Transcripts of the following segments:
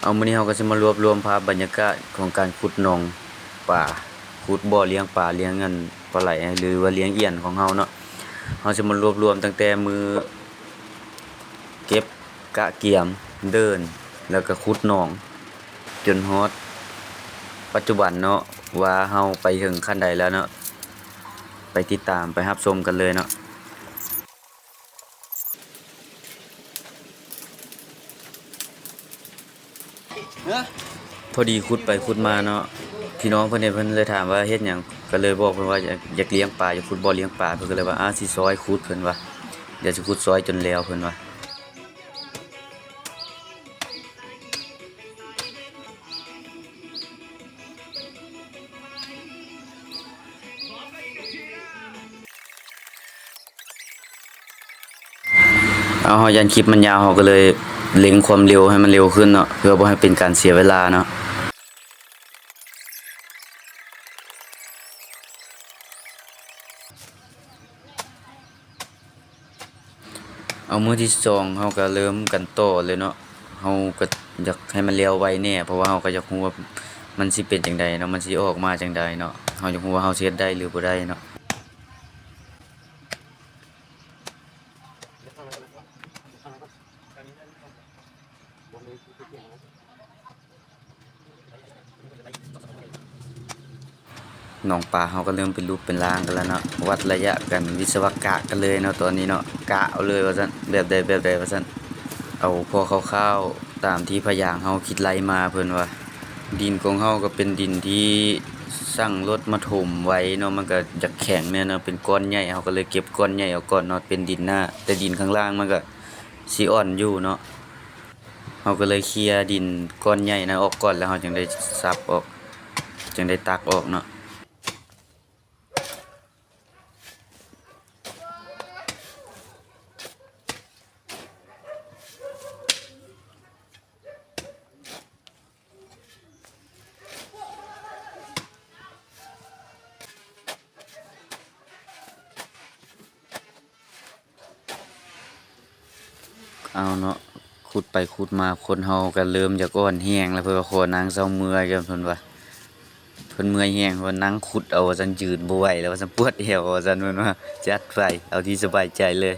เอามื้อนี้เราก็สิมารวบรวมภาพบรรยากาศของการขุดหนองปลาขุดบ่อเลี้ยงปลาเลี้ยงอันปลาไหลหรือว่าเลี้ยงเอี้ยนของเราเนาะเราสิมารวบรวมตั้งแต่มือเก็บกะเกียมเดินแล้วก็ขุดหนองจนฮอดปัจจุบันเนาะว่าเราไปถึงขั้นใดแล้วเนาะไปติดตามไปรับชมกันเลยเนาะพอดีขุดไปขุดมาเนาะพี่น้องเพิ่นเห็นเพิ่นเลยถามว่าเฮ็ดหยังก็เลยบอกเพิ่นว่าอยากเลี้ยงปลาอยากขุดบ่อเลี้ยงปลาเพิ่นก็เลยว่าสิซอยขุดเพิ่นว่าเดี๋ยวสิขุดซอยจนแล้วเพิ่นว่าเอาเฮายันคลิปมันยาวเฮาก็เลยเล็งความเร็วให้มันเร็วขึ้นเนาะเพื่อบ่ให้เป็นการเสียเวลาเนาะเอามื้อที่2เฮาก็เริ่มกันต่อเลยเนาะเฮาก็อยากให้มันแล้วไวแน่เพราะว่าเฮาก็อยากรู้ว่ามันสิเป็นจังใดเนาะมันสิออกมาจังใดเนาะเฮาอยากรู้ว่าเฮาสิเฮ็ดได้หรือบ่ได้เนาะ หนองปลาเขาก็เริ่มเป็นรูปเป็นร่างกันแล้วเนาะวัดระยะกันวิศวกะกันเลยเนาะตอนนี้เนาะกะเอาเลยว่าซั่นแบบใดว่าซั่นเอาพอคร่าวๆตามที่พะยางเฮาคิดไล่มาเพิ่นว่าดินของเฮาก็เป็นดินที่สั่งรถมาถมไว้เนาะมันก็จะแข็งเนี่ยเนาะเป็นก้อนใหญ่เฮาก็เลยเก็บก้อนใหญ่เอาก่อนเนาะเป็นดินหน้าแต่ดินข้างล่างมันก็สิอ่อนอยู่เนาะเฮาก็เลยเคลียร์ดินก้อนใหญ่นั้นออกก่อนแล้วเฮาจึงได้สับออกจึงได้ตักออกเนาะ เอาเนาะขุดไปขุดมาคนเฮาก็เริ่มจากอ่อนแห้งแล้วเพิ่นก็ขอนางเซาเมื่อยกันเพิ่นว่าเพิ่นเมื่อยแห้งเพิ่นนั่งขุดเอาว่าซั่นยืนบ่ไหวแล้วว่าซั่นปวดเอวว่าซั่นเพิ่นว่าจัดไปเอาที่สบายใจเลย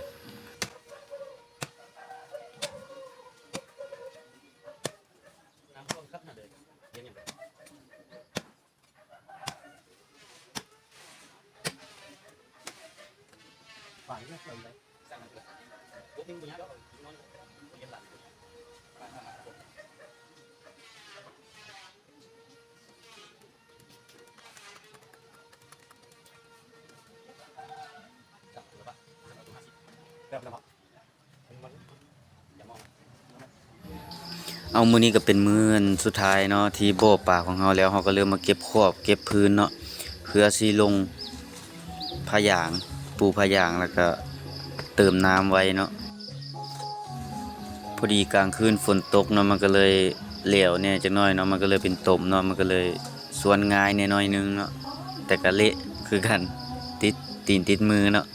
เอามื้อนี้ก็เป็นมื้ออันสุดท้ายเนาะที่บ่อปลาของเฮาแล้วเฮาก็เริ่มมาเก็บขอบเก็บพื้นเนาะเพื่อสิลงผ้ายางปูผ้ายางแล้วก็เติมน้ำไว้เนาะ พอดีกลางคืนฝนตกเนาะมันก็เลยเหลวเนี่ยจักหน่อยเนาะมันก็เลยเป็นตมเนาะมันก็เลยส่วนง่ายแน่น้อยนึงเนาะแต่ก็เละคือกันติดตีนติดมือเนาะ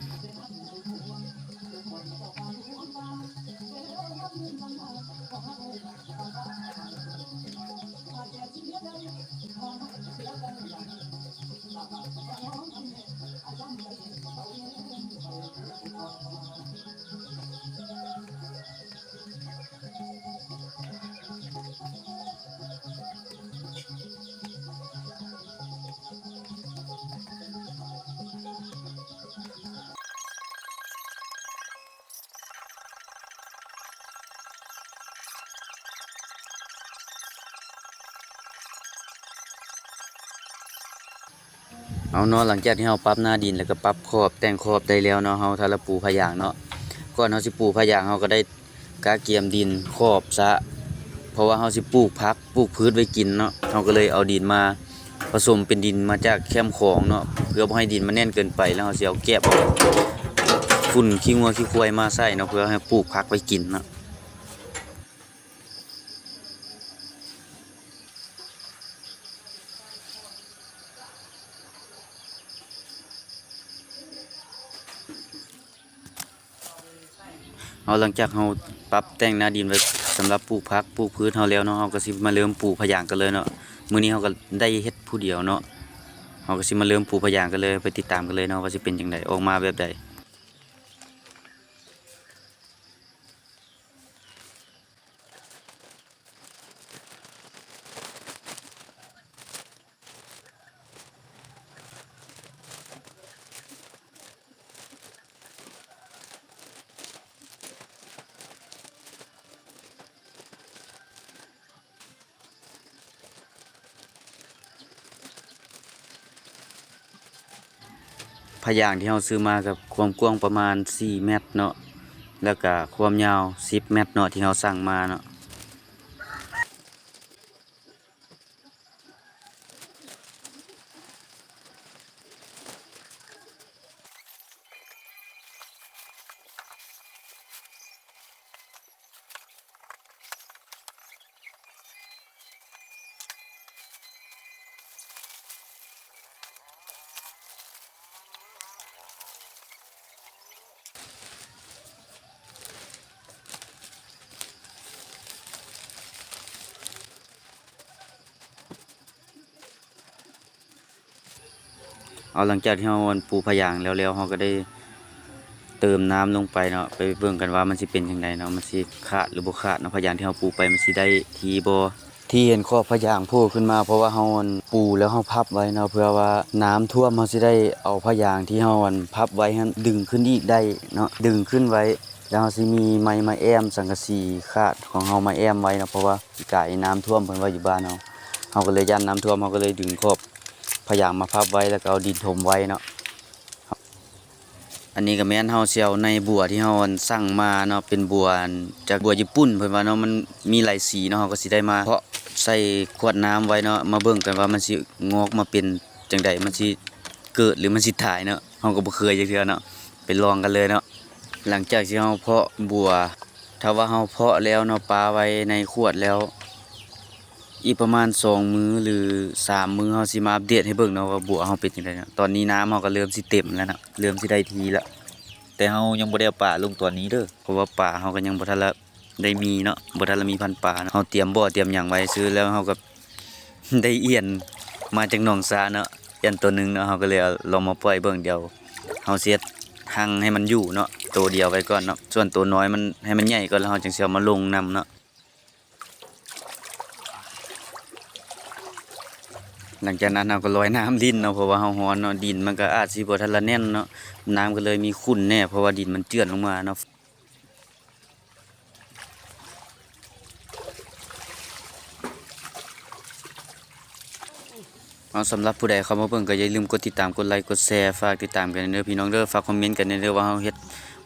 เอาเนาะหลังจากที่เฮาปรับหน้าดินแล้วก็ปรับขอบแต่งขอบได้แล้วเนาะเฮาถ้าเราปูผายางเนาะก่อนเฮาสิปูผายางเฮาก็ได้กาเกียมดินขอบซะเพราะว่าเฮาสิปลูกผักปลูกพืชไว้กินเนาะเฮาก็เลยเอาดินมาผสมเป็นดินมาจากแคมป์ของเนาะเพื่อบ่ให้ดินมันแน่นเกินไปแล้วเฮาสิเอาแกบเอาฝุ่นขี้งัวขี้ควายมาใส่เนาะเพื่อให้ปลูกผักไว้กินเนาะ เอาหลังจากเราปรับแต่งหน้าดินไว้ สำหรับปลูกผักปลูกพืชเฮาแล้วเนาะเฮาก็สิมาเริ่มปลูกพะยางกันเลยเนาะมื้อนี้เฮาก็ได้เฮ็ดผู้เดียวเนาะเฮาก็สิมาเริ่มปลูกพะยางกันเลยไปติดตามกันเลยเนาะว่าสิเป็นจังไดออกมาแบบใดพะยางที่เฮาซื้อมากับความกว้างประมาณ4เมตรเนาะแล้วก็ความยาว10เมตรเนาะที่เฮาสั่งมาเนาะเอาหลังจากที่เฮาปลูกพะยางแล้วเฮาก็ได้เติมน้ำลงไปเนาะไปเบิ่งกันว่ามันสิเป็นจังไดเนาะมันสิขาดหรือบ่ขาดเนาะพะยางที่เฮาปลูกไปมันสิได้ทีบ่ที่เห็นขอบพะยางโผล่ขึ้นมาเพราะว่าเฮาปูแล้วเฮาพับไว้เนาะเพื่อว่าน้ำท่วมเฮาสิได้เอาพะยางที่เฮาพับไว้ให้ดึงขึ้นอีกได้เนาะดึงขึ้นไว้แล้วเฮาสิมีไม้มาแอมสังกะสีคาดของเฮามาแอมไว้เนาะเพราะว่ากายน้ำท่วมเพิ่นว่าอยู่บ้านเฮาก็เลยยันน้ำท่วมเฮาก็เลยดึงขอบพะยางมาพับไว้แล้วก็เอาดินถมไว้เนาะอันนี้ก็แม่นเฮาสิเอาในบัวที่เฮาสั่งมาเนาะเป็นบัวจากบัวญี่ปุ่นเพิ่นว่าเนาะมันมีหลายสีเนาะเฮาก็สิได้มาเพาะใส่ขวดน้ำไว้เนาะมาเบิ่งกันว่ามันสิงอกมาเป็นจังไดมันสิเกิดหรือมันสิถ่ายเนาะเฮาก็บ่เคยจักเทื่อเนาะไปลองกันเลยเนาะหลังจากที่เฮาเพาะบัวถ้าว่าเฮาเพาะแล้วเนาะปาไว้ในขวดแล้วอีกประมาณ2มื้อหรือ3มื้อเฮาสิมาอัปเดตให้เบิ่งเนาะว่าบัวเฮาเป็นจังไดเนาะตอนนี้น้ำเฮาก็เริ่มสิเต็มแล้วเนาะเริ่มสิได้ทีแล้วแต่เฮายังบ่ได้เอาปลาลงตอนนี้เด้อเพราะว่าปลาเฮาก็ยังบ่ทันละได้มีเนาะบ่ทันละมีพันธุ์ปลาเนาะเฮาเตรียมบ่อเตรียมหยังไว้ซื้อแล้วเฮาก็ ได้เอียนมาจากหนองสาเนาะเอียนตัวหนึงเนาะเฮาก็เลยเอาลองมาปล่อยเบิ่งเดียวเฮาสิเฮ็ดหังให้มันอยู่เนาะตัวเดียวไว้ก่อนเนาะส่วนตัวน้อยมันให้มันใหญ่ก่อนแล้วเฮาจึงสิเอามาลงนำเนาะหลังจากนั้นเราก็ลอยน้ำดินเนาะเพราะว่าเฮาฮ้อนเนาะดินมันก็อาจสิบ่ทันละแน่นเนาะน้ำก็เลยมีขุ่นแน่เพราะว่าดินมันเจือนลงมาเนาะเอาสำหรับผู้ใดเข้ามาเบิ่งก็อย่าลืมกดติดตามกดไลค์กดแชร์ฝากติดตามกันเด้อพี่น้องเด้อฝากคอมเมนต์กันเด้อว่าเฮาเฮ็ด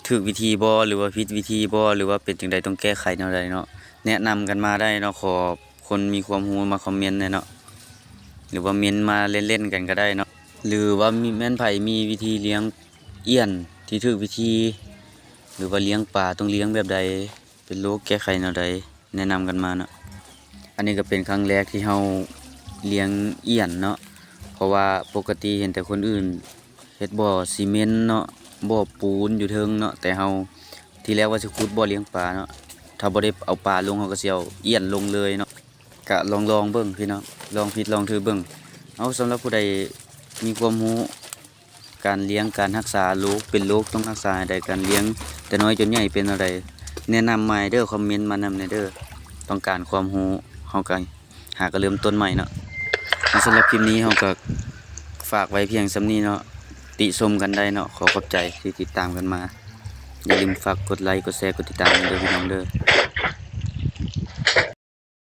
ถูกวิธีบ่หรือว่าผิดวิธีบ่หรือว่าเป็นจังไดต้องแก้ไขแนวใดเนาะแนะนำกันมาได้เนาะขอคนมีความรู้มาคอมเมนต์เนาะหรือว่าเม้นมาเล่นๆกันก็ได้เนาะหรือว่ามีแม่นไผมีวิธีเลี้ยงเอี้ยนที่ถูกวิธีหรือว่าเลี้ยงปลาต้องเลี้ยงแบบใดเป็นโรคแก้ไขแนวใดแนะนำกันมาเนาะอันนี้ก็เป็นครั้งแรกที่เฮาเลี้ยงเอี้ยนเนาะเพราะว่าปกติเห็นแต่คนอื่นเฮ็ดบ่อซีเมนต์เนาะบ่อปูนอยู่เทิงเนาะแต่เฮาที่แรกว่าสิขุดบ่อเลี้ยงปลาเนาะถ้าบ่ได้เอาปลาลงเฮาก็สิเอาเอี้ยนลงเลยเนาะก็ลองเบิ่งพี่น้องลองผิดลองถูกเบิ่งเอาสำหรับผู้ใดมีความรู้การเลี้ยงการรักษาลูกเป็นโรคต้องรักษาให้ได้การเลี้ยงแต่น้อยจนใหญ่เป็นอะไรแนะนำมาเด้อคอมเมนต์มานำในเด้อต้องการความรู้เฮาก็หาก็เริ่มต้นใหม่เนาะสำหรับคลิปนี้เฮาก็ฝากไว้เพียงส่ำนี้เนาะติชมกันได้เนาะขอขอบใจที่ติดตามกันมาอย่าลืมฝากกดไลค์กดแชร์กดติดตามกันเด้อพี่น้องเด้อ